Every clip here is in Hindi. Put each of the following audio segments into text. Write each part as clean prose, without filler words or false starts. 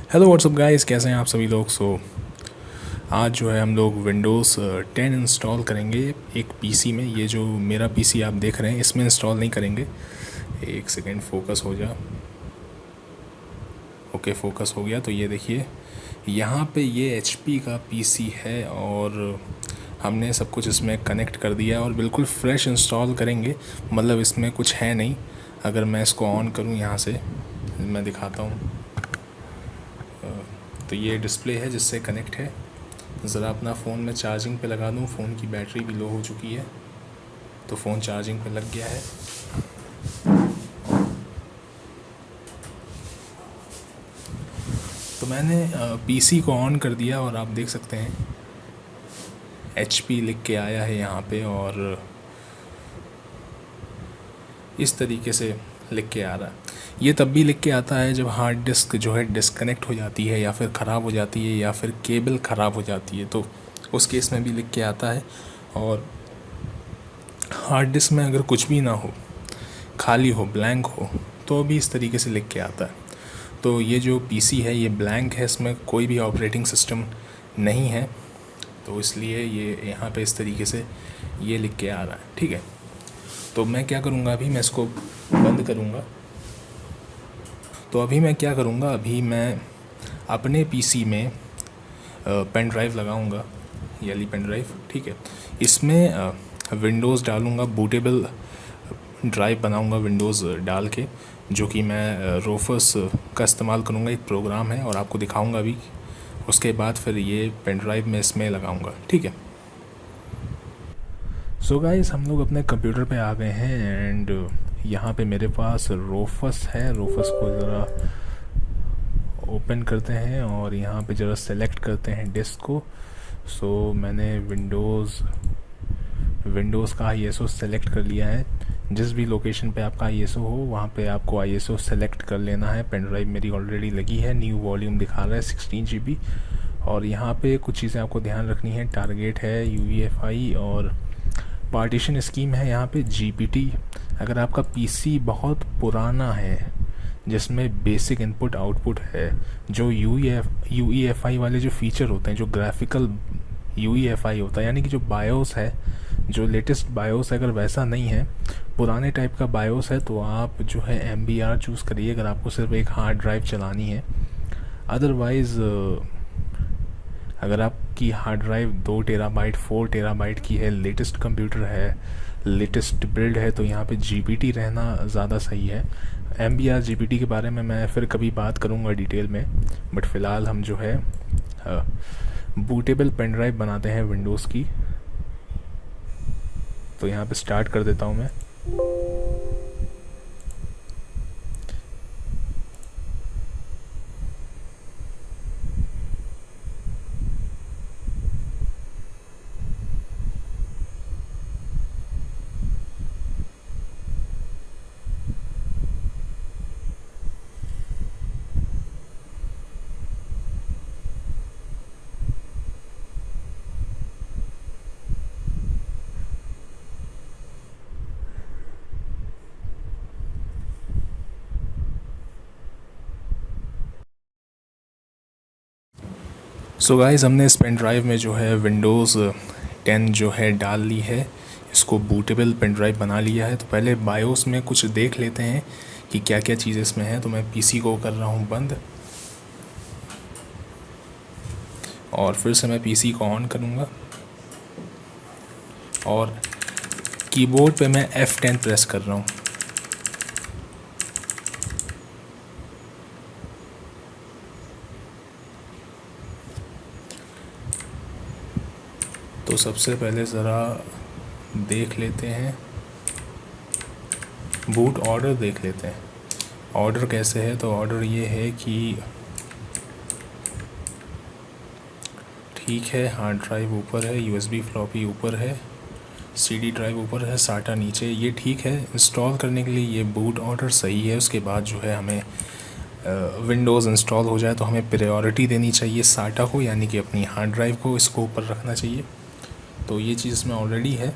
हेलो व्हाट्सअप गाइस, कैसे हैं आप सभी लोग। आज जो है हम लोग विंडोज़ 10 इंस्टॉल करेंगे एक पीसी में। ये जो मेरा पीसी आप देख रहे हैं इसमें इंस्टॉल नहीं करेंगे। एक सेकेंड, फोकस हो जा। ओके, फोकस हो गया। तो ये देखिए, यहाँ पे ये एचपी का पीसी है और हमने सब कुछ इसमें कनेक्ट कर दिया और बिल्कुल फ्रेश इंस्टॉल करेंगे। मतलब इसमें कुछ है नहीं। अगर मैं इसको ऑन करूँ यहाँ से, मैं दिखाता हूँ। तो ये डिस्प्ले है जिससे कनेक्ट है। ज़रा अपना फ़ोन में चार्जिंग पे लगा दूँ, फ़ोन की बैटरी भी लो हो चुकी है। तो फ़ोन चार्जिंग पे लग गया है। तो मैंने पीसी को ऑन कर दिया और आप देख सकते हैं HP लिख के आया है यहाँ पे, और इस तरीके से लिख के आ रहा है। ये तब भी लिख के आता है जब हार्ड डिस्क जो है डिस्कनेक्ट हो जाती है या फिर ख़राब हो जाती है या फिर केबल ख़राब हो जाती है, तो उस केस में भी लिख के आता है। और हार्ड डिस्क में अगर कुछ भी ना हो, खाली हो, ब्लैंक हो, तो भी इस तरीके से लिख के आता है। तो ये जो पीसी है ये ब्लैंक है, इसमें कोई भी ऑपरेटिंग सिस्टम नहीं है, तो इसलिए ये यहाँ पे इस तरीके से ये लिख के आ रहा है। ठीक है, तो मैं क्या करूँगा, अभी मैं इसको बंद करूँगा। तो अभी मैं क्या करूँगा, अभी मैं अपने पीसी में पेन ड्राइव लगाऊँगा, ये वाली पेन ड्राइव। ठीक है, इसमें विंडोज़ डालूँगा, बूटेबल ड्राइव बनाऊँगा विंडोज़ डाल के, जो कि मैं रोफस का इस्तेमाल करूँगा। एक प्रोग्राम है और आपको दिखाऊँगा भी। उसके बाद फिर ये पेन ड्राइव में इसमें लगाऊँगा। ठीक है। सो गाइस, हम लोग अपने कंप्यूटर पे आ गए हैं एंड यहाँ पे मेरे पास रोफस है। रोफस को ज़रा ओपन करते हैं और यहाँ पे ज़रा सेलेक्ट करते हैं डिस्क को। सो मैंने विंडोज़ का ISO सेलेक्ट कर लिया है। जिस भी लोकेशन पे आपका ISO हो वहाँ पे आपको ISO सेलेक्ट कर लेना है। पेन ड्राइव मेरी ऑलरेडी लगी है, न्यू वॉल्यूम दिखा रहा है 16 GB। और यहाँ पे कुछ चीज़ें आपको ध्यान रखनी है। टारगेट है UEFI और पार्टीशन स्कीम है यहाँ पे GPT। अगर आपका PC बहुत पुराना है जिसमें बेसिक इनपुट आउटपुट है, जो UEFI वाले जो फीचर होते हैं, जो ग्राफिकल UEFI होता है, यानी कि जो बायोस है, जो लेटेस्ट बायोस अगर वैसा नहीं है, पुराने टाइप का बायोस है, तो आप जो है MBR चूज़ करिए अगर आपको सिर्फ एक हार्ड ड्राइव चलानी है। अदरवाइज़ अगर आपकी हार्ड ड्राइव 2 टेराबाइट 4 टेराबाइट की है, लेटेस्ट कंप्यूटर है, लेटेस्ट बिल्ड है, तो यहाँ पे GPT रहना ज़्यादा सही है। MBR GPT के बारे में मैं फिर कभी बात करूँगा डिटेल में, बट फ़िलहाल हम जो है बूटेबल पेन ड्राइव बनाते हैं विंडोज़ की। तो यहाँ पे स्टार्ट कर देता हूँ मैं। सो गाइस, हमने इस पेन ड्राइव में जो है विंडोज़ 10 जो है डाल ली है, इसको बूटेबल पेन ड्राइव बना लिया है। तो पहले बायोस में कुछ देख लेते हैं कि क्या क्या चीज़ें इसमें हैं। तो मैं PC को कर रहा हूँ बंद और फिर से मैं PC को ऑन करूँगा और कीबोर्ड पे मैं F10 प्रेस कर रहा हूँ। तो सबसे पहले ज़रा देख लेते हैं, बूट ऑर्डर देख लेते हैं। ऑर्डर कैसे है, तो ऑर्डर ये है कि ठीक है, हार्ड ड्राइव ऊपर है, USB फ्लॉपी ऊपर है, CD ड्राइव ऊपर है, SATA नीचे, ये ठीक है। इंस्टॉल करने के लिए ये बूट ऑर्डर सही है। उसके बाद जो है हमें विंडोज़ इंस्टॉल हो जाए तो हमें प्रायोरिटी देनी चाहिए SATA को, यानी कि अपनी हार्ड ड्राइव को, इसको ऊपर रखना चाहिए। तो ये चीज़ इसमें ऑलरेडी है।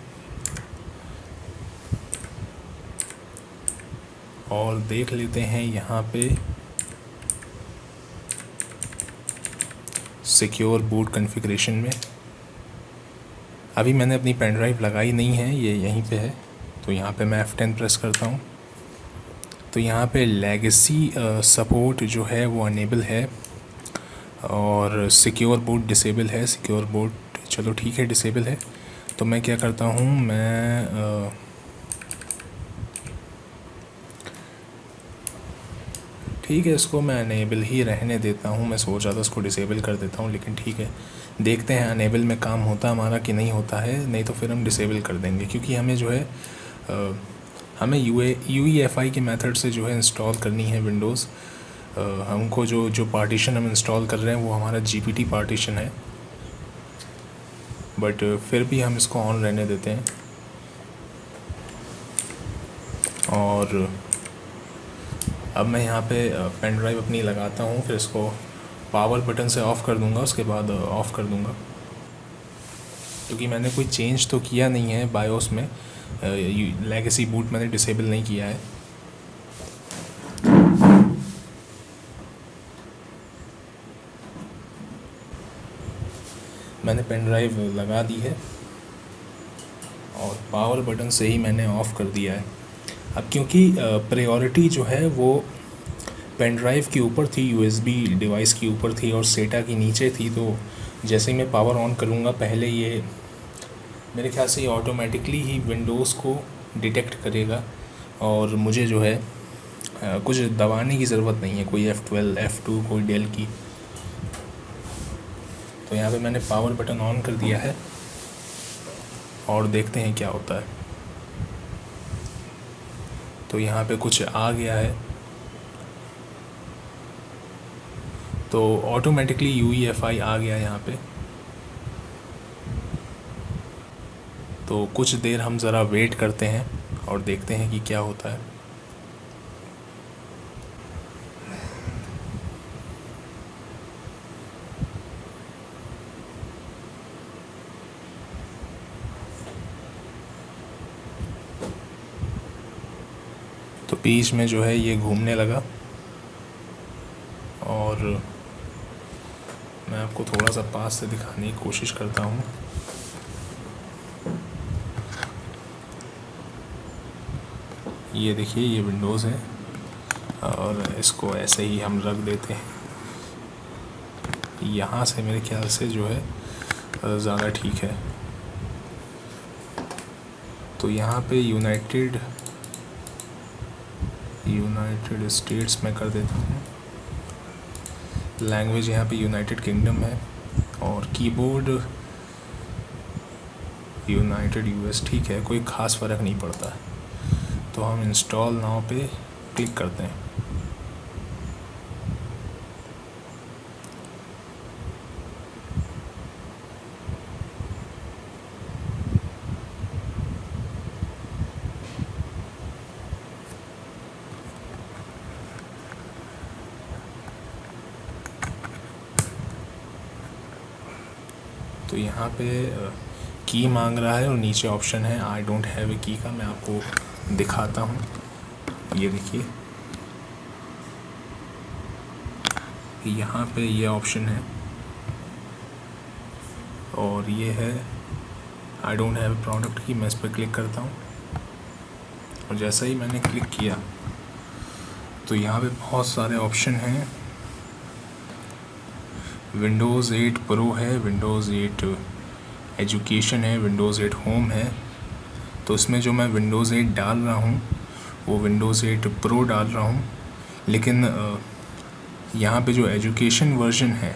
और देख लेते हैं यहाँ पे सिक्योर बूट कॉन्फ़िगरेशन में। अभी मैंने अपनी पेन ड्राइव लगाई नहीं है, ये यहीं पे है। तो यहाँ पे मैं F10 प्रेस करता हूँ तो यहाँ पे लेगेसी सपोर्ट जो है वो अनेबल है और सिक्योर बूट डिसेबल है। सिक्योर बूट चलो ठीक है, डिसेबल है। तो मैं क्या करता हूँ, मैं ठीक है, इसको मैं अनेबल ही रहने देता हूँ। मैं सोच रहा था इसको डिसेबल कर देता हूँ, लेकिन ठीक है, देखते हैं अनेबल में काम होता हमारा कि नहीं होता है। नहीं तो फिर हम डिसेबल कर देंगे, क्योंकि हमें जो है हमें UEFI के मेथड से जो है इंस्टॉल करनी है विंडोज़। हमको जो पार्टीशन हम इंस्टॉल कर रहे हैं वो हमारा GPT पार्टीशन है, बट फिर भी हम इसको ऑन रहने देते हैं। और अब मैं यहाँ पे पेन ड्राइव अपनी लगाता हूँ, फिर इसको पावर बटन से ऑफ़ कर दूँगा, उसके बाद ऑफ़ कर दूँगा। क्योंकि मैंने कोई चेंज तो किया नहीं है बायोस में, लेगेसी बूट मैंने डिसेबल नहीं किया है। मैंने पेन ड्राइव लगा दी है और पावर बटन से ही मैंने ऑफ़ कर दिया है। अब क्योंकि प्रायोरिटी जो है वो पेन ड्राइव के ऊपर थी, USB डिवाइस के ऊपर थी और सेटा की नीचे थी, तो जैसे ही मैं पावर ऑन करूँगा पहले ये मेरे ख्याल से ये ऑटोमेटिकली ही विंडोज़ को डिटेक्ट करेगा और मुझे जो है कुछ दबाने की ज़रूरत नहीं है, कोई F12 F2 कोई डेल की। तो यहाँ पे मैंने पावर बटन ऑन कर दिया है और देखते हैं क्या होता है। तो यहाँ पे कुछ आ गया है, तो ऑटोमेटिकली UEFI आ गया यहाँ पे। तो कुछ देर हम ज़रा वेट करते हैं और देखते हैं कि क्या होता है। तो बीच में जो है ये घूमने लगा और मैं आपको थोड़ा सा पास से दिखाने की कोशिश करता हूँ। ये देखिए, ये विंडोज़ है और इसको ऐसे ही हम रख देते हैं। यहाँ से मेरे ख्याल से जो है ज़्यादा ठीक है। तो यहाँ पे यूनाइटेड स्टेट्स में कर देता हूँ। लैंग्वेज यहाँ पे यूनाइटेड किंगडम है और कीबोर्ड यूनाइटेड US। ठीक है, कोई ख़ास फ़र्क नहीं पड़ता। तो हम इंस्टॉल नाउ पे क्लिक करते हैं। तो यहाँ पे की मांग रहा है और नीचे ऑप्शन है आई डोंट हैव ए की का। मैं आपको दिखाता हूँ, ये देखिए यहाँ पे ये ऑप्शन है और ये है I don't have a product की। मैं इस पर क्लिक करता हूँ और जैसा ही मैंने क्लिक किया तो यहाँ पे बहुत सारे ऑप्शन हैं। विंडोज़ 8 प्रो है, विंडोज़ 8 एजुकेशन है, विंडोज़ 8 होम है। तो इसमें जो मैं विंडोज़ 8 डाल रहा हूँ वो विंडोज़ 8 प्रो डाल रहा हूँ, लेकिन यहाँ पे जो एजुकेशन वर्जन है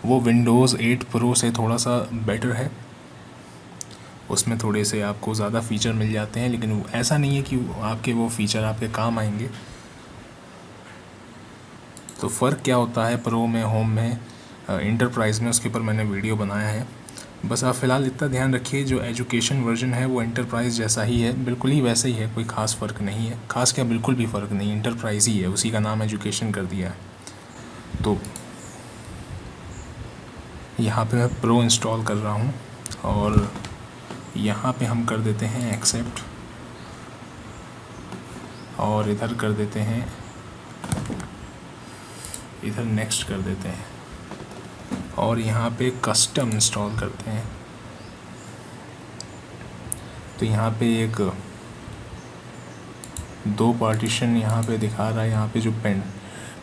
वो विंडोज़ 8 प्रो से थोड़ा सा बेटर है। उसमें थोड़े से आपको ज़्यादा फ़ीचर मिल जाते हैं, लेकिन ऐसा नहीं है कि आपके वो फ़ीचर आपके काम आएंगे। तो फ़र्क क्या होता है प्रो में, होम में, इंटरप्राइज़ में, उसके ऊपर मैंने वीडियो बनाया है। बस आप फ़िलहाल इतना ध्यान रखिए, जो एजुकेशन वर्जन है वो इंटरप्राइज़ जैसा ही है, बिल्कुल ही वैसे ही है, कोई ख़ास फ़र्क नहीं है। ख़ास क्या, बिल्कुल भी फ़र्क नहीं, इंटरप्राइज़ ही है, उसी का नाम एजुकेशन कर दिया है। तो यहाँ पे मैं प्रो इंस्टॉल कर रहा हूँ और यहाँ पे हम कर देते हैं एक्सेप्ट और इधर कर देते हैं, इधर नेक्स्ट कर देते हैं। और यहाँ पे कस्टम इंस्टॉल करते हैं। तो यहाँ पे एक 2 पार्टीशन यहाँ पे दिखा रहा है। यहाँ पे जो पेन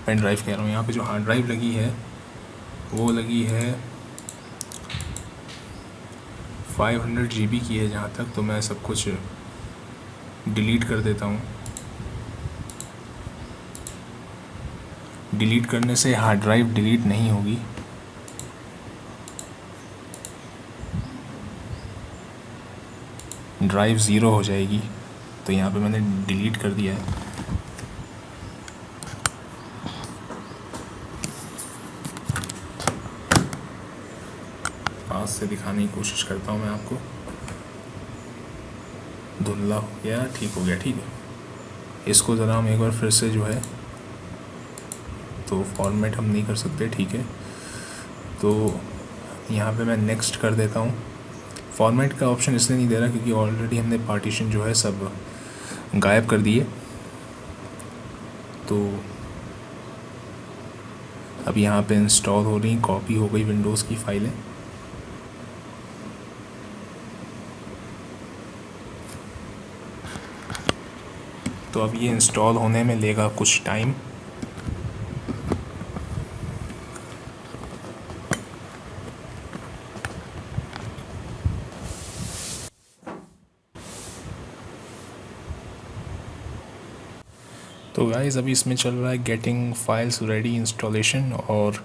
ड्राइव कह रहा हूँ, यहाँ पे जो हार्ड ड्राइव लगी है वो लगी है 500 GB की है जहाँ तक। तो मैं सब कुछ डिलीट कर देता हूँ। डिलीट करने से हार्ड ड्राइव डिलीट नहीं होगी। ड्राइव ज़ीरो हो जाएगी। तो यहाँ पे मैंने डिलीट कर दिया है। पास से दिखाने की कोशिश करता हूँ मैं आपको। धुंधला हो गया, ठीक हो गया, ठीक है। इसको ज़रा हम एक बार फिर से जो है तो फॉर्मेट हम नहीं कर सकते, ठीक है। तो यहाँ पे मैं नेक्स्ट कर देता हूँ। फॉर्मेट का ऑप्शन इसलिए नहीं दे रहा क्योंकि ऑलरेडी हमने पार्टीशन जो है सब गायब कर दिए। तो अब यहाँ पे इंस्टॉल हो रही, कॉपी हो गई विंडोज़ की फाइलें। तो अब ये इंस्टॉल होने में लेगा कुछ टाइम। तो गाइस अभी इसमें चल रहा है गेटिंग फाइल्स रेडी इंस्टॉलेशन, और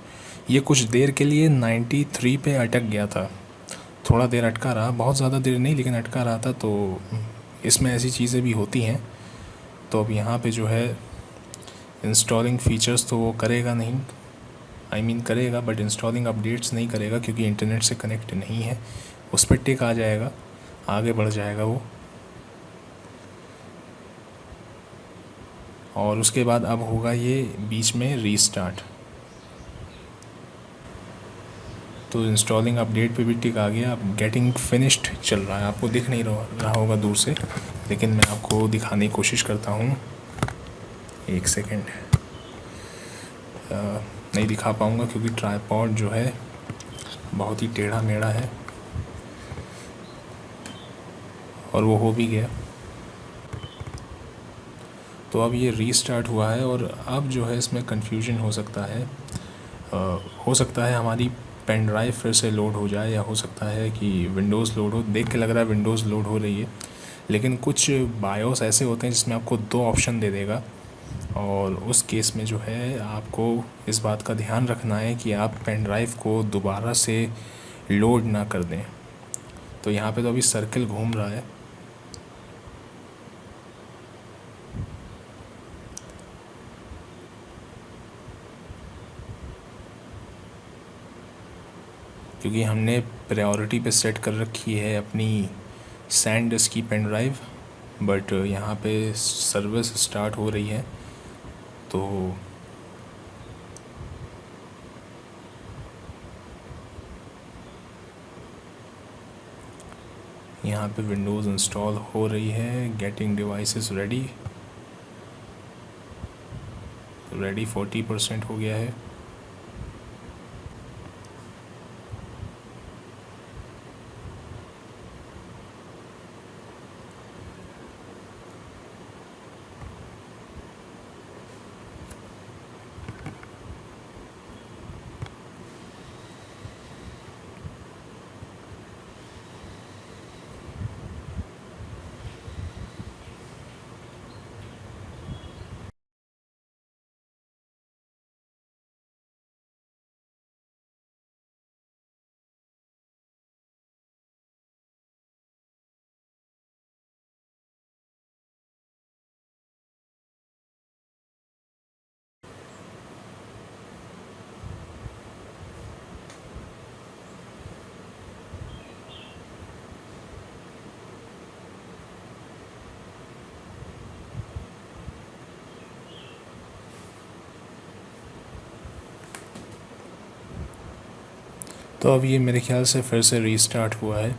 ये कुछ देर के लिए 93 पे अटक गया था। थोड़ा देर अटका रहा, बहुत ज़्यादा देर नहीं, लेकिन अटका रहा था। तो इसमें ऐसी चीज़ें भी होती हैं। तो अब यहाँ पे जो है इंस्टॉलिंग फ़ीचर्स तो वो करेगा नहीं, करेगा बट इंस्टॉलिंग अपडेट्स नहीं करेगा क्योंकि इंटरनेट से कनेक्ट नहीं है। उस पर टिक आ जाएगा, आगे बढ़ जाएगा वो। और उसके बाद अब होगा ये बीच में रीस्टार्ट। तो इंस्टॉलिंग अपडेट पे भी टिक आ गया। अब गेटिंग फिनिश्ड चल रहा है, आपको दिख नहीं रहा होगा दूर से, लेकिन मैं आपको दिखाने की कोशिश करता हूँ। एक सेकेंड, नहीं दिखा पाऊँगा क्योंकि ट्राइपॉड जो है बहुत ही टेढ़ा मेढ़ा है, और वो हो भी गया। तो अब ये रीस्टार्ट हुआ है, और अब जो है इसमें कन्फ्यूजन हो सकता है। हो सकता है हमारी पेन ड्राइव फिर से लोड हो जाए, या हो सकता है कि विंडोज़ लोड हो। देख के लग रहा है विंडोज़ लोड हो रही है, लेकिन कुछ बायोस ऐसे होते हैं जिसमें आपको 2 ऑप्शन दे देगा। और उस केस में जो है आपको इस बात का ध्यान रखना है कि आप पेन ड्राइव को दोबारा से लोड ना कर दें। तो यहाँ पे तो अभी सर्कल घूम रहा है। क्योंकि हमने प्रायोरिटी पे सेट कर रखी है अपनी सैनडिस्क की पेन ड्राइव, बट यहाँ पे सर्विस स्टार्ट हो रही है। तो यहाँ पे विंडोज़ इंस्टॉल हो रही है। गेटिंग डिवाइसेस रेडी 40% हो गया है। तो अब ये मेरे ख्याल से फिर से रीस्टार्ट हुआ है।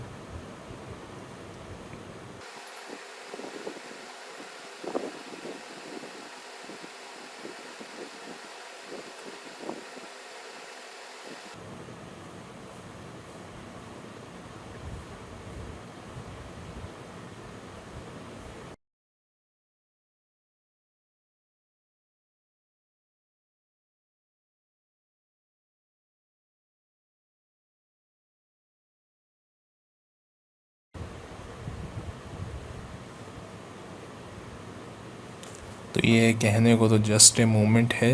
तो ये कहने को तो जस्ट ए मोमेंट है,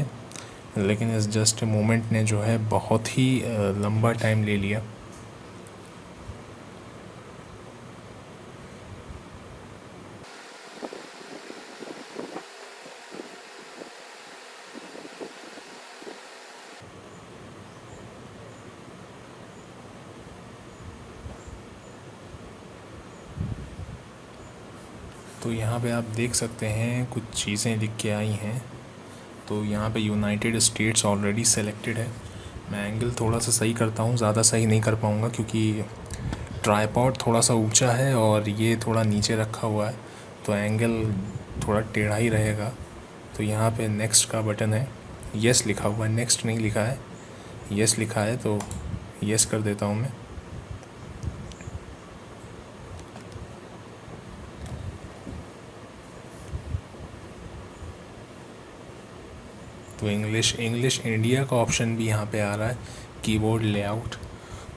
लेकिन इस जस्ट ए मोमेंट ने जो है बहुत ही लंबा टाइम ले लिया। तो यहाँ पे आप देख सकते हैं कुछ चीज़ें लिख के आई हैं। तो यहाँ पे यूनाइटेड स्टेट्स ऑलरेडी सेलेक्टेड है। मैं एंगल थोड़ा सा सही करता हूँ, ज़्यादा सही नहीं कर पाऊँगा क्योंकि ट्राइपॉड थोड़ा सा ऊंचा है और ये थोड़ा नीचे रखा हुआ है, तो एंगल थोड़ा टेढ़ा ही रहेगा। तो यहाँ पे नेक्स्ट का बटन है, यस लिखा हुआ है, नेक्स्ट नहीं लिखा है, यस लिखा है, तो यस कर देता हूँ मैं। तो इंग्लिश इंडिया का ऑप्शन भी यहाँ पे आ रहा है, कीबोर्ड लेआउट।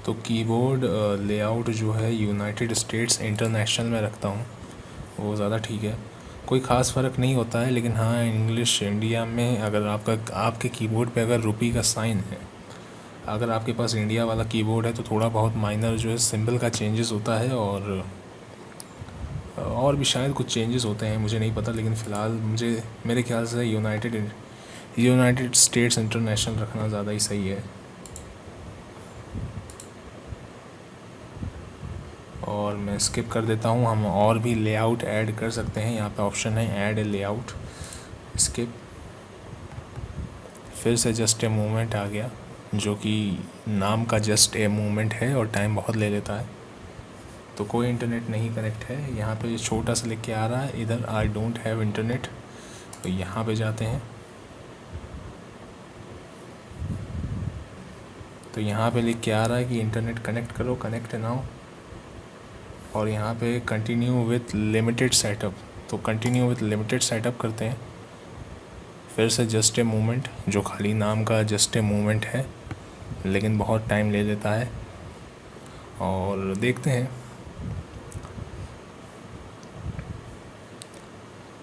तो कीबोर्ड लेआउट जो है यूनाइटेड स्टेट्स इंटरनेशनल में रखता हूँ, वो ज़्यादा ठीक है। कोई ख़ास फ़र्क नहीं होता है, लेकिन हाँ इंग्लिश इंडिया में अगर आपके कीबोर्ड पे अगर रुपी का साइन है, अगर आपके पास इंडिया वाला कीबोर्ड है तो थोड़ा बहुत माइनर जो है सिंबल का चेंजेस होता है, और भी शायद कुछ चेंजेस होते हैं, मुझे नहीं पता। लेकिन फ़िलहाल मेरे ख्याल से यूनाइटेड स्टेट्स इंटरनेशनल रखना ज़्यादा ही सही है। और मैं स्किप कर देता हूँ, हम और भी लेआउट ऐड कर सकते हैं। यहाँ पे ऑप्शन है ऐड ए लेआउट, स्किप। फिर से जस्ट ए मूवमेंट आ गया, जो कि नाम का जस्ट ए मूवमेंट है और टाइम बहुत ले लेता है। तो कोई इंटरनेट नहीं कनेक्ट है। यहाँ पे छोटा सा लिख के आ रहा है इधर, आई डोंट हैव इंटरनेट। तो यहाँ पे जाते हैं, तो यहाँ पे लिख के आ रहा है कि इंटरनेट कनेक्ट करो, कनेक्ट नाउ। और यहाँ पे कंटिन्यू विथ लिमिटेड सेटअप, तो कंटिन्यू विथ लिमिटेड सेटअप करते हैं। फिर से जस्ट ए मूवमेंट, जो खाली नाम का जस्ट ए मूवमेंट है, लेकिन बहुत टाइम ले लेता है। और देखते हैं,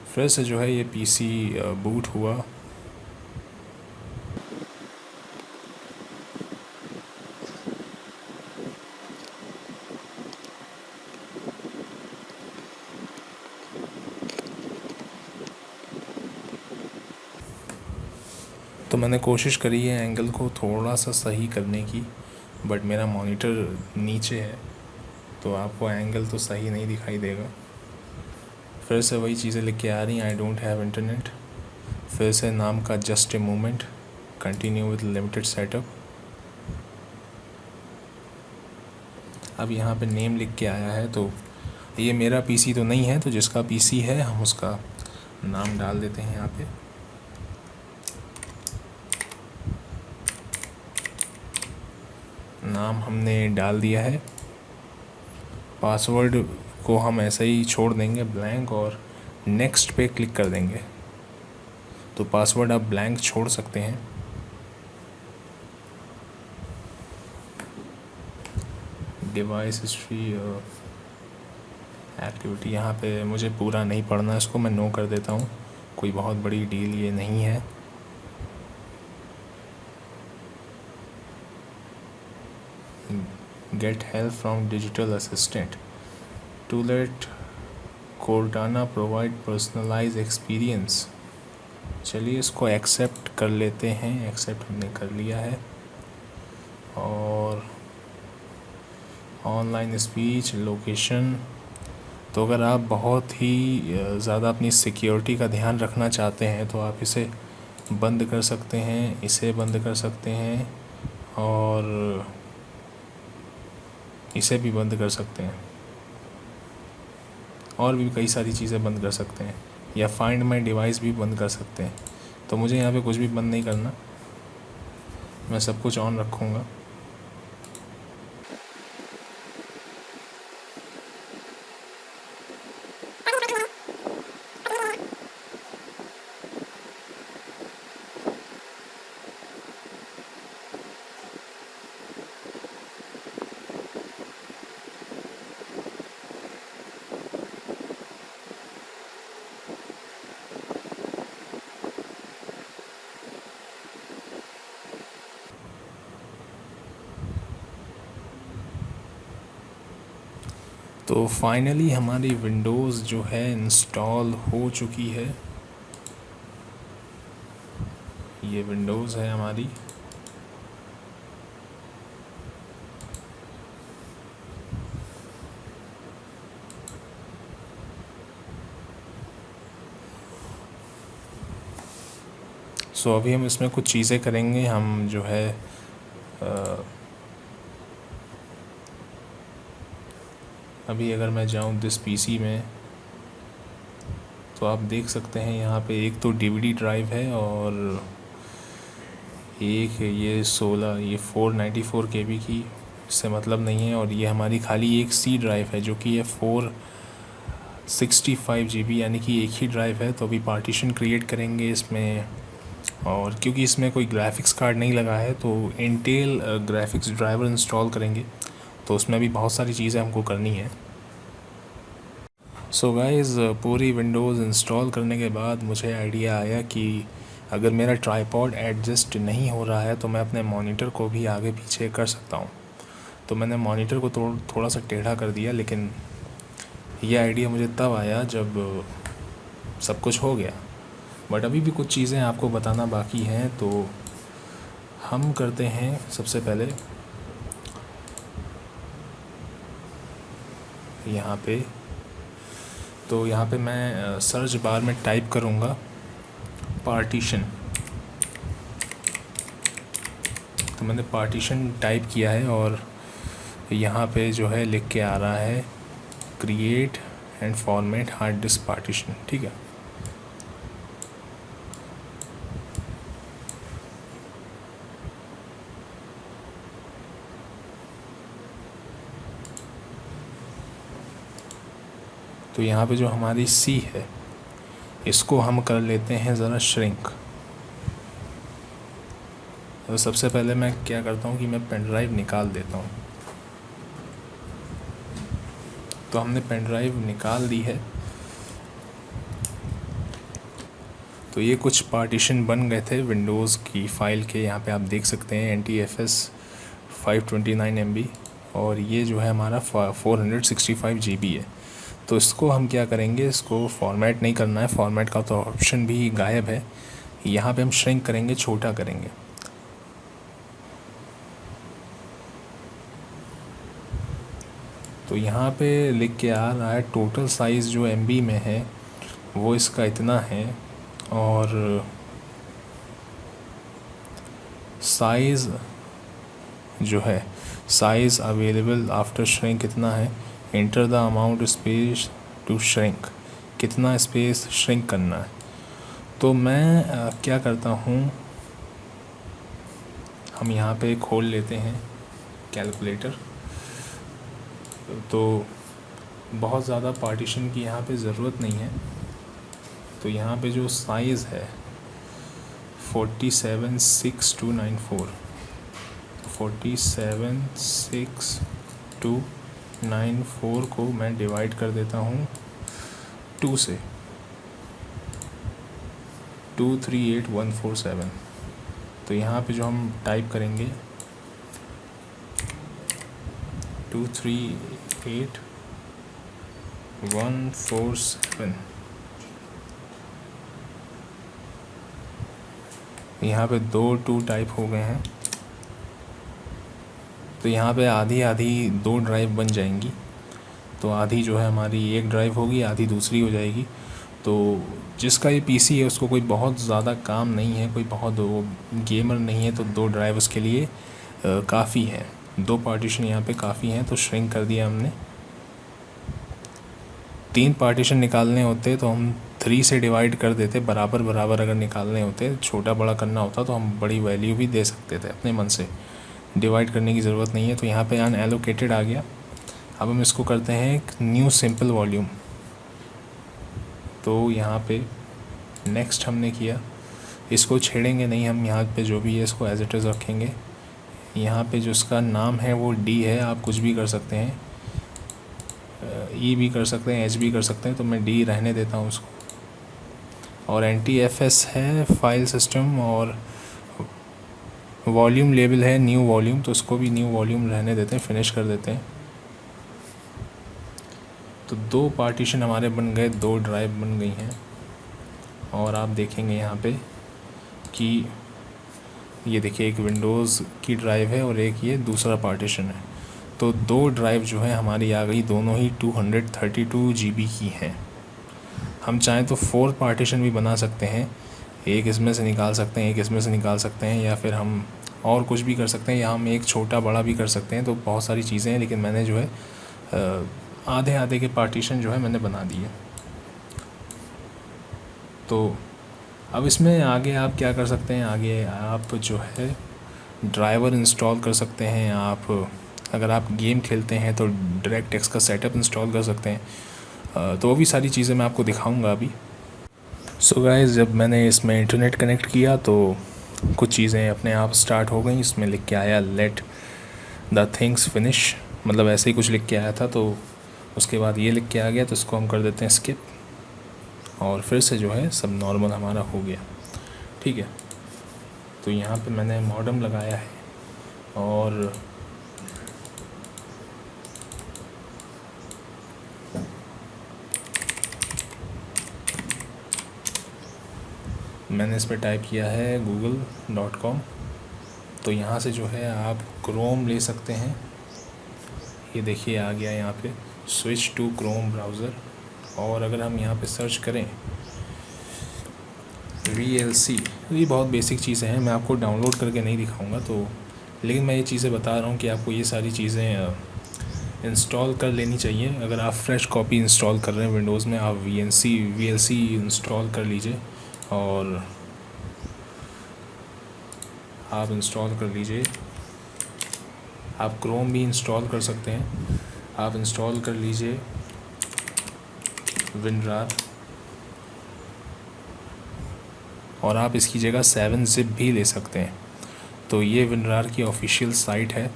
फिर से जो है ये पीसी बूट हुआ। तो मैंने कोशिश करी है एंगल को थोड़ा सा सही करने की, बट मेरा मॉनिटर नीचे है तो आपको एंगल तो सही नहीं दिखाई देगा। फिर से वही चीज़ें लिख के आ रही हैं, आई डोंट हैव इंटरनेट। फिर से नाम का just a movement, continue with limited setup. अब यहाँ पे नेम लिख के आया है, तो ये मेरा पीसी तो नहीं है, तो जिसका पीसी है हम उसका नाम डाल देते हैं यहाँ पे। नाम हमने डाल दिया है। पासवर्ड को हम ऐसे ही छोड़ देंगे ब्लैंक, और नेक्स्ट पे क्लिक कर देंगे। तो पासवर्ड आप ब्लैंक छोड़ सकते हैं। डिवाइस हिस्ट्री एक्टिविटी, यहाँ पे मुझे पूरा नहीं पढ़ना, इसको मैं नो कर देता हूँ, कोई बहुत बड़ी डील ये नहीं है। Get help from digital assistant to let Cortana provide personalise experience. चलिए इसको एक्सेप्ट कर लेते हैं, एक्सेप्ट हमने कर लिया है। और ऑनलाइन स्पीच लोकेशन, तो अगर आप बहुत ही ज़्यादा अपनी सिक्योरिटी का ध्यान रखना चाहते हैं तो आप इसे बंद कर सकते हैं, इसे बंद कर सकते हैं, और इसे भी बंद कर सकते हैं, और भी कई सारी चीज़ें बंद कर सकते हैं, या फाइंड माई डिवाइस भी बंद कर सकते हैं। तो मुझे यहाँ पे कुछ भी बंद नहीं करना, मैं सब कुछ ऑन रखूँगा। तो फाइनली हमारी विंडोज़ जो है इंस्टॉल हो चुकी है। ये विंडोज़ है हमारी। सो अभी हम इसमें कुछ चीज़ें करेंगे। हम जो है अभी अगर मैं जाऊँ दिस पीसी में तो आप देख सकते हैं यहाँ पे एक तो डीवीडी ड्राइव है और एक ये 494 KB की, इससे मतलब नहीं है। और ये हमारी खाली एक सी ड्राइव है जो कि ये 465 GB यानी कि एक ही ड्राइव है। तो अभी पार्टीशन क्रिएट करेंगे इसमें, और क्योंकि इसमें कोई ग्राफिक्स कार्ड नहीं लगा है तो इंटेल ग्राफिक्स ड्राइवर इंस्टॉल करेंगे। तो उसमें भी बहुत सारी चीज़ें हमको करनी है। सो गाइज़, पूरी विंडोज़ इंस्टॉल करने के बाद मुझे आइडिया आया कि अगर मेरा ट्राइपॉड एडजस्ट नहीं हो रहा है तो मैं अपने मॉनिटर को भी आगे पीछे कर सकता हूँ। तो मैंने मॉनिटर को थोड़ा सा टेढ़ा कर दिया, लेकिन ये आइडिया मुझे तब आया जब सब कुछ हो गया। बट अभी भी कुछ चीज़ें आपको बताना बाकी हैं, तो हम करते हैं सबसे पहले यहाँ पे मैं सर्च बार में टाइप करूँगा पार्टीशन। तो मैंने पार्टीशन टाइप किया है और यहाँ पे जो है लिख के आ रहा है create and format hard disk partition. ठीक है। तो यहाँ पे जो हमारी सी है इसको हम कर लेते हैं ज़रा श्रिंक। तो सबसे पहले मैं क्या करता हूँ कि मैं पेन ड्राइव निकाल देता हूँ। तो हमने पेन ड्राइव निकाल दी है। तो ये कुछ पार्टीशन बन गए थे विंडोज़ की फ़ाइल के। यहाँ पे आप देख सकते हैं NTFS 529 MB, और ये जो है हमारा 465 GB है। तो इसको हम क्या करेंगे, इसको फॉर्मेट नहीं करना है, फॉर्मेट का तो ऑप्शन भी गायब है। यहाँ पे हम श्रिंक करेंगे, छोटा करेंगे। तो यहाँ पे लिख के आ रहा है टोटल साइज़ जो MB में है वो इसका इतना है, और साइज़ जो है साइज़ अवेलेबल आफ्टर श्रिंक कितना है, enter the amount space to shrink, कितना स्पेस श्रिंक करना है। तो मैं क्या करता हूँ, हम यहाँ पे खोल लेते हैं कैलकुलेटर। तो बहुत ज़्यादा पार्टीशन की यहाँ पे ज़रूरत नहीं है। तो यहाँ पे जो साइज़ है 476294, 476294 को मैं डिवाइड कर देता हूँ 2 से, 238147। तो यहाँ पे जो हम टाइप करेंगे 238147, यहाँ पे 2 2 टाइप हो गए हैं। तो यहाँ पे आधी आधी 2 ड्राइव बन जाएंगी। तो आधी जो है हमारी एक ड्राइव होगी, आधी दूसरी हो जाएगी। तो जिसका ये पीसी है उसको कोई बहुत ज़्यादा काम नहीं है, कोई बहुत गेमर नहीं है, तो 2 ड्राइव उसके लिए काफ़ी है। 2 पार्टीशन यहाँ पे काफ़ी हैं। तो श्रिंक कर दिया हमने। 3 पार्टीशन निकालने होते तो हम 3 से डिवाइड कर देते, बराबर बराबर अगर निकालने होते, छोटा बड़ा करना होता तो हम बड़ी वैल्यू भी दे सकते थे अपने मन से, डिवाइड करने की ज़रूरत नहीं है। तो यहाँ पे अनएलोकेटेड आ गया। अब हम इसको करते हैं एक न्यू सिंपल वॉल्यूम। तो यहाँ पे नेक्स्ट हमने किया, इसको छेड़ेंगे नहीं हम, यहाँ पे जो भी है इसको एज इट इज़ रखेंगे। यहाँ पे जो इसका नाम है वो D है, आप कुछ भी कर सकते हैं, E भी कर सकते हैं, H भी कर सकते हैं। तो मैं D रहने देता हूँ उसको। और NTFS है फाइल सिस्टम, और वॉल्यूम लेवल है न्यू वॉल्यूम, तो उसको भी न्यू वॉल्यूम रहने देते हैं, फिनिश कर देते हैं। तो 2 पार्टीशन हमारे बन गए, 2 ड्राइव बन गई हैं। और आप देखेंगे यहाँ पे कि ये देखिए एक विंडोज़ की ड्राइव है और एक ये दूसरा पार्टीशन है। तो 2 ड्राइव जो है हमारी आ गई, दोनों ही 232 GB की हैं। हम चाहें तो 4 पार्टीशन भी बना सकते हैं, एक इसमें से निकाल सकते हैं, एक इसमें से निकाल सकते हैं, या फिर हम और कुछ भी कर सकते हैं, या हम एक छोटा बड़ा भी कर सकते हैं। तो बहुत सारी चीज़ें हैं, लेकिन मैंने जो है आधे आधे के पार्टीशन जो है मैंने बना दिए। तो अब इसमें आगे आप क्या कर सकते हैं, आगे आप जो है ड्राइवर इंस्टॉल कर सकते हैं। आप अगर आप गेम खेलते हैं तो डायरेक्ट का सेटअप इंस्टॉल कर सकते हैं। तो वो भी सारी चीज़ें मैं आपको दिखाऊंगा अभी। सो गाइस, जब मैंने इसमें इंटरनेट कनेक्ट किया तो कुछ चीज़ें अपने आप स्टार्ट हो गई। इसमें लिख के आया लेट द थिंग्स फिनिश, मतलब ऐसे ही कुछ लिख के आया था। तो उसके बाद ये लिख के आ गया, तो इसको हम कर देते हैं स्किप, और फिर से जो है सब नॉर्मल हमारा हो गया। ठीक है, तो यहाँ पे मैंने मॉडेम लगाया है और मैंने इस पर टाइप किया है google.com। तो यहाँ से जो है आप क्रोम ले सकते हैं। ये देखिए आ गया यहाँ पे स्विच टू क्रोम ब्राउज़र। और अगर हम यहाँ पे सर्च करें VLC, ये बहुत बेसिक चीज़ें हैं, मैं आपको डाउनलोड करके नहीं दिखाऊंगा। तो लेकिन मैं ये चीज़ें बता रहा हूँ कि आपको ये सारी चीज़ें इंस्टॉल कर लेनी चाहिए। अगर आप फ्रेश कॉपी इंस्टॉल कर रहे हैं विंडोज़ में, आप VLC इंस्टॉल कर लीजिए, और आप इंस्टॉल कर लीजिए। आप क्रोम भी इंस्टॉल कर सकते हैं। आप इंस्टॉल कर लीजिए WinRAR, और आप इसकी जगह 7-zip भी ले सकते हैं। तो ये WinRAR की ऑफिशियल साइट है,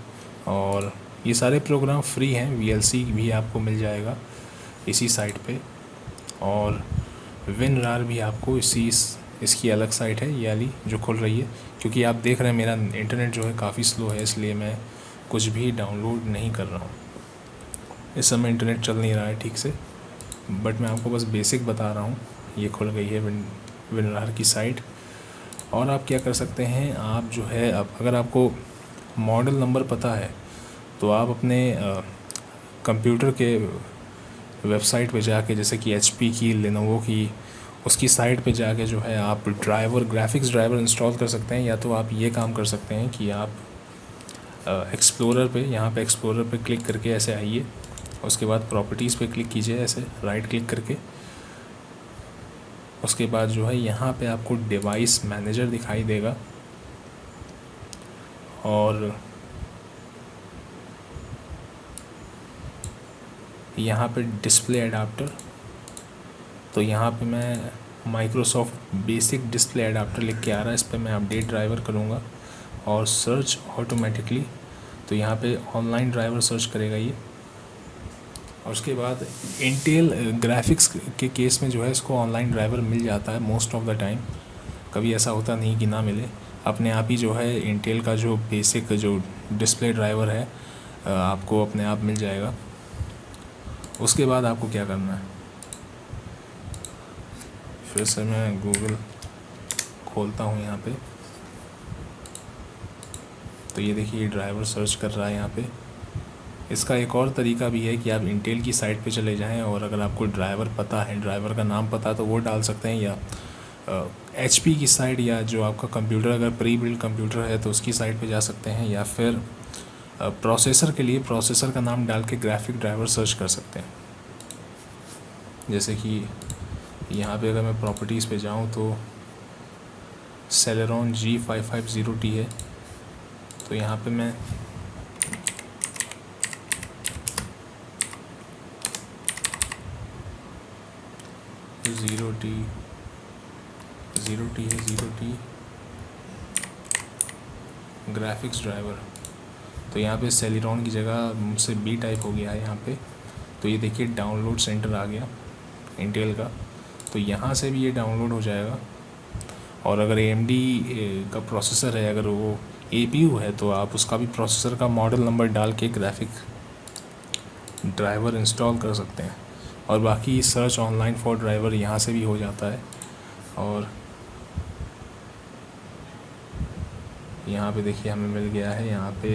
और ये सारे प्रोग्राम फ्री हैं। VLC भी आपको मिल जाएगा इसी साइट पे, और WinRAR भी आपको इसकी अलग साइट है, ये वाली जो खुल रही है। क्योंकि आप देख रहे हैं मेरा इंटरनेट जो है काफ़ी स्लो है, इसलिए मैं कुछ भी डाउनलोड नहीं कर रहा हूँ। इस समय इंटरनेट चल नहीं रहा है ठीक से, बट मैं आपको बस बेसिक बता रहा हूँ। ये खुल गई है WinRAR की साइट। और आप क्या कर सकते हैं, आप जो है अगर आपको मॉडल नंबर पता है तो आप अपने कंप्यूटर के वेबसाइट पे जाके, जैसे कि HP की, Lenovo की, उसकी साइट पे जाके जो है आप ग्राफिक्स ड्राइवर इंस्टॉल कर सकते हैं। या तो आप ये काम कर सकते हैं कि आप एक्सप्लोरर पे, यहाँ पे एक्सप्लोरर पे क्लिक करके ऐसे आइए, उसके बाद प्रॉपर्टीज़ पे क्लिक कीजिए, ऐसे राइट क्लिक करके। उसके बाद जो है यहाँ पे आपको डिवाइस मैनेजर दिखाई देगा, और यहाँ पे डिस्प्ले एडाप्टर। तो यहाँ पे मैं माइक्रोसॉफ्ट बेसिक डिस्प्ले एडाप्टर लिख के आ रहा है, इस पर मैं अपडेट ड्राइवर करूँगा, और सर्च ऑटोमेटिकली। तो यहाँ पे ऑनलाइन ड्राइवर सर्च करेगा ये। और उसके बाद इंटेल ग्राफिक्स के केस में जो है इसको ऑनलाइन ड्राइवर मिल जाता है मोस्ट ऑफ द टाइम। कभी ऐसा होता नहीं कि ना मिले, अपने आप ही जो है इंटेल का जो बेसिक जो डिस्प्ले ड्राइवर है आपको अपने आप मिल जाएगा। उसके बाद आपको क्या करना है, फिर से मैं गूगल खोलता हूँ यहाँ पे। तो ये देखिए ड्राइवर सर्च कर रहा है यहाँ पे। इसका एक और तरीका भी है कि आप इंटेल की साइट पे चले जाएं, और अगर आपको ड्राइवर पता है, ड्राइवर का नाम पता है, तो वो डाल सकते हैं। या HP की साइट, या जो आपका कंप्यूटर अगर प्री बिल्ड कंप्यूटर है तो उसकी साइट पे जा सकते हैं। या फिर प्रोसेसर के लिए प्रोसेसर का नाम डाल के ग्राफिक ड्राइवर सर्च कर सकते हैं। जैसे कि यहाँ पे अगर मैं प्रॉपर्टीज़ पे जाऊँ तो Celeron G550T है। तो यहाँ पे मैं ज़ीरो टी ग्राफिक्स ड्राइवर। तो यहाँ पे Celeron की जगह मुझसे B टाइप हो गया है यहाँ पे। तो ये देखिए डाउनलोड सेंटर आ गया इंटेल का, तो यहाँ से भी ये डाउनलोड हो जाएगा। और अगर AMD का प्रोसेसर है, अगर वो APU है, तो आप उसका भी प्रोसेसर का मॉडल नंबर डाल के ग्राफिक ड्राइवर इंस्टॉल कर सकते हैं। और बाकी सर्च ऑनलाइन फॉर ड्राइवर यहाँ से भी हो जाता है। और यहाँ पे देखिए हमें मिल गया है यहाँ पे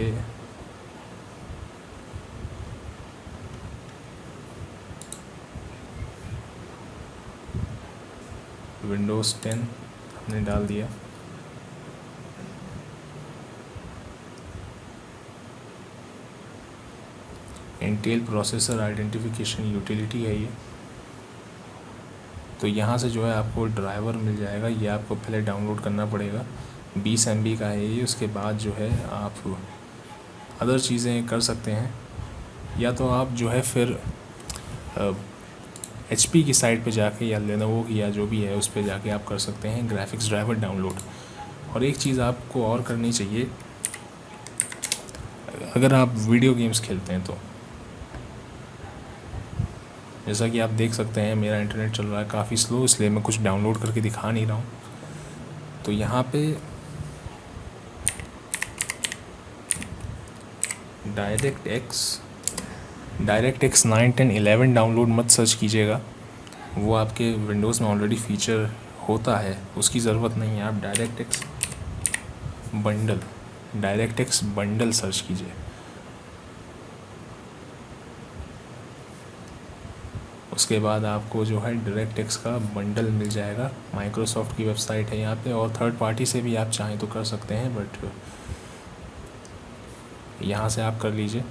विंडोज़ 10 हमने डाल दिया। इंटेल प्रोसेसर आइडेंटिफिकेशन यूटिलिटी है ये। तो यहाँ से जो है आपको ड्राइवर मिल जाएगा, ये आपको पहले डाउनलोड करना पड़ेगा। 20 MB का है ये। उसके बाद जो है आप अदर चीज़ें कर सकते हैं, या तो आप जो है फिर HP की साइट पे जाके या लेनोवो की या जो भी है उस पे जाके आप कर सकते हैं ग्राफिक्स ड्राइवर डाउनलोड। और एक चीज़ आपको और करनी चाहिए, अगर आप वीडियो गेम्स खेलते हैं तो जैसा कि आप देख सकते हैं मेरा इंटरनेट चल रहा है काफ़ी स्लो, इसलिए मैं कुछ डाउनलोड करके दिखा नहीं रहा हूँ। तो यहाँ पे डायरेक्ट एक्स 9, 10, 11 डाउनलोड मत सर्च कीजिएगा, वो आपके विंडोज़ में ऑलरेडी फीचर होता है, उसकी ज़रूरत नहीं है। आप डायरेक्ट एक्स बंडल सर्च कीजिए। उसके बाद आपको जो है डायरेक्ट एक्स का बंडल मिल जाएगा। माइक्रोसॉफ्ट की वेबसाइट है यहाँ पे, और थर्ड पार्टी से भी आप चाहें तो कर सकते हैं, बट यहाँ से आप कर लीजिए।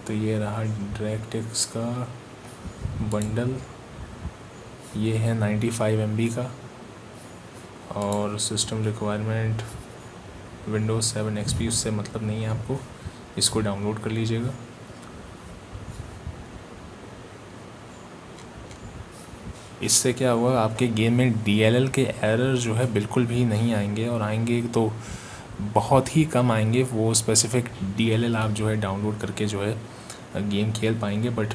तो ये रहा डायरेक्ट एक्स का बंडल, ये है 95 MB का। और सिस्टम रिक्वायरमेंट विंडोज़ 7 XP, उससे मतलब नहीं है आपको, इसको डाउनलोड कर लीजिएगा। इससे क्या हुआ, आपके गेम में DLL के एरर जो है बिल्कुल भी नहीं आएंगे, और आएंगे तो बहुत ही कम आएंगे। वो स्पेसिफिक DLL आप जो है डाउनलोड करके जो है गेम खेल पाएंगे, बट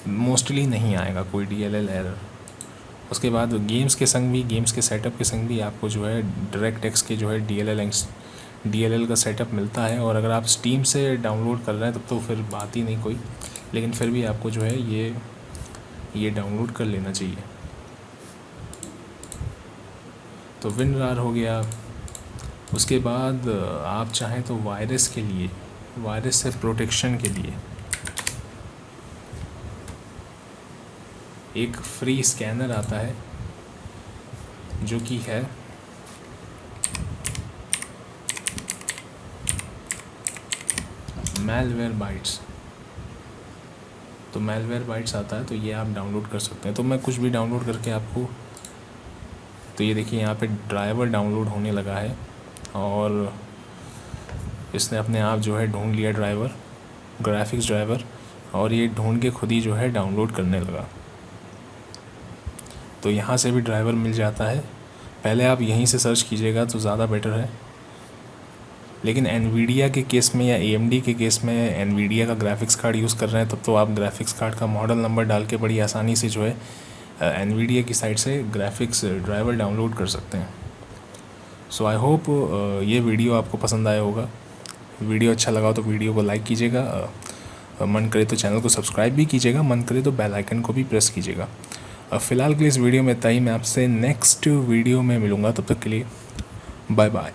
मोस्टली नहीं आएगा कोई DLL एरर। उसके बाद गेम्स के सेटअप के संग भी आपको जो है डायरेक्ट एक्स के जो है DLL का सेटअप मिलता है। और अगर आप स्टीम से डाउनलोड कर रहे हैं तब तो फिर बात ही नहीं कोई, लेकिन फिर भी आपको जो है ये डाउनलोड कर लेना चाहिए। तो WinRAR हो गया। उसके बाद आप चाहें तो वायरस से प्रोटेक्शन के लिए एक फ्री स्कैनर आता है जो कि है Malwarebytes। तो Malwarebytes आता है, तो ये आप डाउनलोड कर सकते हैं। तो मैं कुछ भी डाउनलोड करके आपको, तो ये देखिए यहाँ पे ड्राइवर डाउनलोड होने लगा है, और इसने अपने आप जो है ढूंढ लिया ड्राइवर, ग्राफिक्स ड्राइवर, और ये ढूंढ के खुद ही जो है डाउनलोड करने लगा। तो यहाँ से भी ड्राइवर मिल जाता है। पहले आप यहीं से सर्च कीजिएगा तो ज़्यादा बेटर है, लेकिन एनवीडिया के केस में या AMD के केस में एनवीडिया का ग्राफिक्स कार्ड यूज़ कर रहे हैं तब तो आप ग्राफिक्स कार्ड का मॉडल नंबर डाल के बड़ी आसानी से जो है एनवीडिया की साइट से ग्राफिक्स ड्राइवर डाउनलोड कर सकते हैं। सो आई होप ये वीडियो आपको पसंद आया होगा। वीडियो अच्छा लगा हो तो वीडियो को लाइक कीजिएगा, मन करे तो चैनल को सब्सक्राइब भी कीजिएगा, मन करे तो बेल आइकन को भी प्रेस कीजिएगा। फ़िलहाल के लिए इस वीडियो में इतना ही। मैं आपसे नेक्स्ट वीडियो में मिलूँगा, तब तक के लिए बाय बाय।